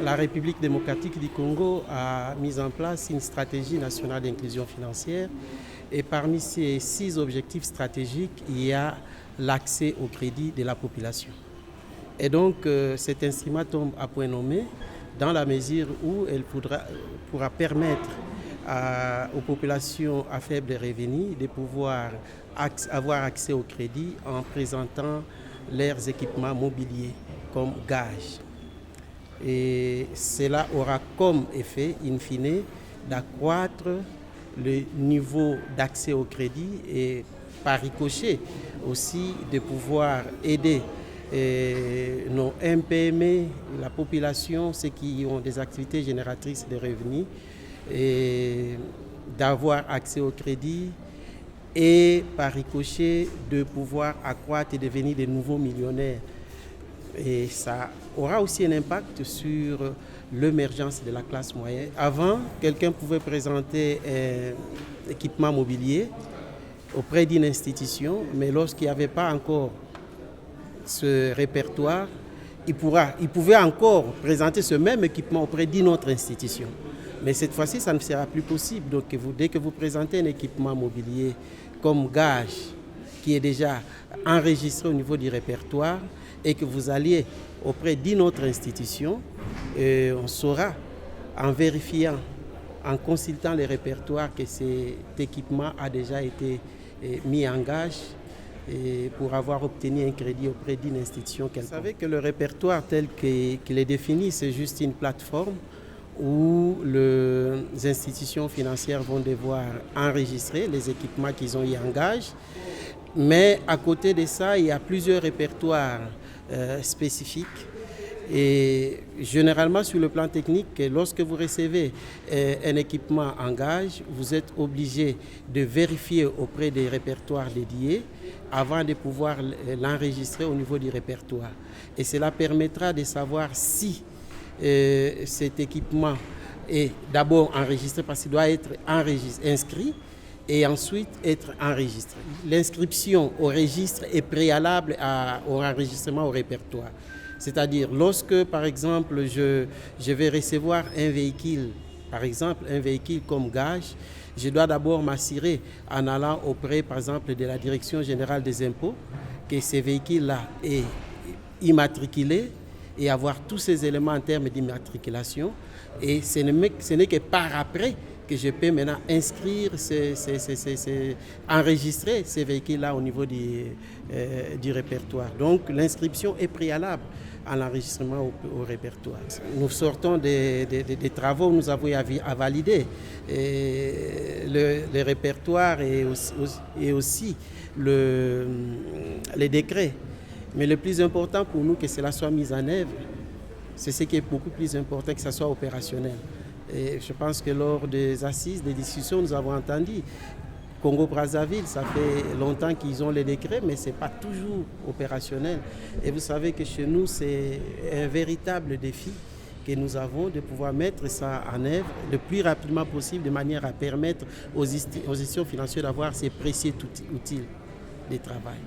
la République démocratique du Congo a mis en place une stratégie nationale d'inclusion financière et parmi ces 6 objectifs stratégiques, il y a l'accès au crédit de la population. Et donc cet instrument tombe à point nommé dans la mesure où elle pourra permettre aux populations à faible revenu de pouvoir avoir accès au crédit en présentant leurs équipements mobiliers comme gage. Et cela aura comme effet, in fine, d'accroître le niveau d'accès au crédit et par ricochet aussi de pouvoir aider nos MPME, la population, ceux qui ont des activités génératrices de revenus, et d'avoir accès au crédit et par ricochet de pouvoir accroître et devenir de nouveaux millionnaires. Et ça aura aussi un impact sur l'émergence de la classe moyenne. Avant, quelqu'un pouvait présenter un équipement mobilier auprès d'une institution, mais lorsqu'il n'y avait pas encore ce répertoire, il pouvait encore présenter ce même équipement auprès d'une autre institution. Mais cette fois-ci, ça ne sera plus possible. Donc dès que vous présentez un équipement mobilier comme gage qui est déjà enregistré au niveau du répertoire et que vous alliez auprès d'une autre institution, on saura en vérifiant, en consultant les répertoires que cet équipement a déjà été mis en gage et pour avoir obtenu un crédit auprès d'une institution quelconque. Vous savez que le répertoire tel qu'il est défini, c'est juste une plateforme où les institutions financières vont devoir enregistrer les équipements qu'ils ont eu en gage. Mais à côté de ça, il y a plusieurs répertoires spécifiques. Et généralement, sur le plan technique, lorsque vous recevez un équipement en gage, vous êtes obligé de vérifier auprès des répertoires dédiés avant de pouvoir l'enregistrer au niveau du répertoire. Et cela permettra de savoir si cet équipement est d'abord enregistré parce qu'il doit être inscrit et ensuite être enregistré. L'inscription au registre est préalable au enregistrement au répertoire. C'est-à-dire lorsque, par exemple, je vais recevoir un véhicule, par exemple un véhicule comme gage, je dois d'abord m'assurer en allant auprès, par exemple, de la Direction générale des impôts, que ce véhicule-là est immatriculé et avoir tous ces éléments en termes d'immatriculation. Et ce n'est que par après que je peux maintenant inscrire, enregistrer ces véhicules-là au niveau du répertoire. Donc l'inscription est préalable à l'enregistrement au répertoire. Nous sortons des travaux, nous avons à valider le répertoire et aussi les décrets. Mais le plus important pour nous, que cela soit mis en œuvre, c'est ce qui est beaucoup plus important, que ça soit opérationnel. Et je pense que lors des assises, des discussions, nous avons entendu Congo-Brazzaville, ça fait longtemps qu'ils ont les décrets, mais ce n'est pas toujours opérationnel. Et vous savez que chez nous, c'est un véritable défi que nous avons de pouvoir mettre ça en œuvre le plus rapidement possible, de manière à permettre aux institutions financières d'avoir ces précieux outils de travail.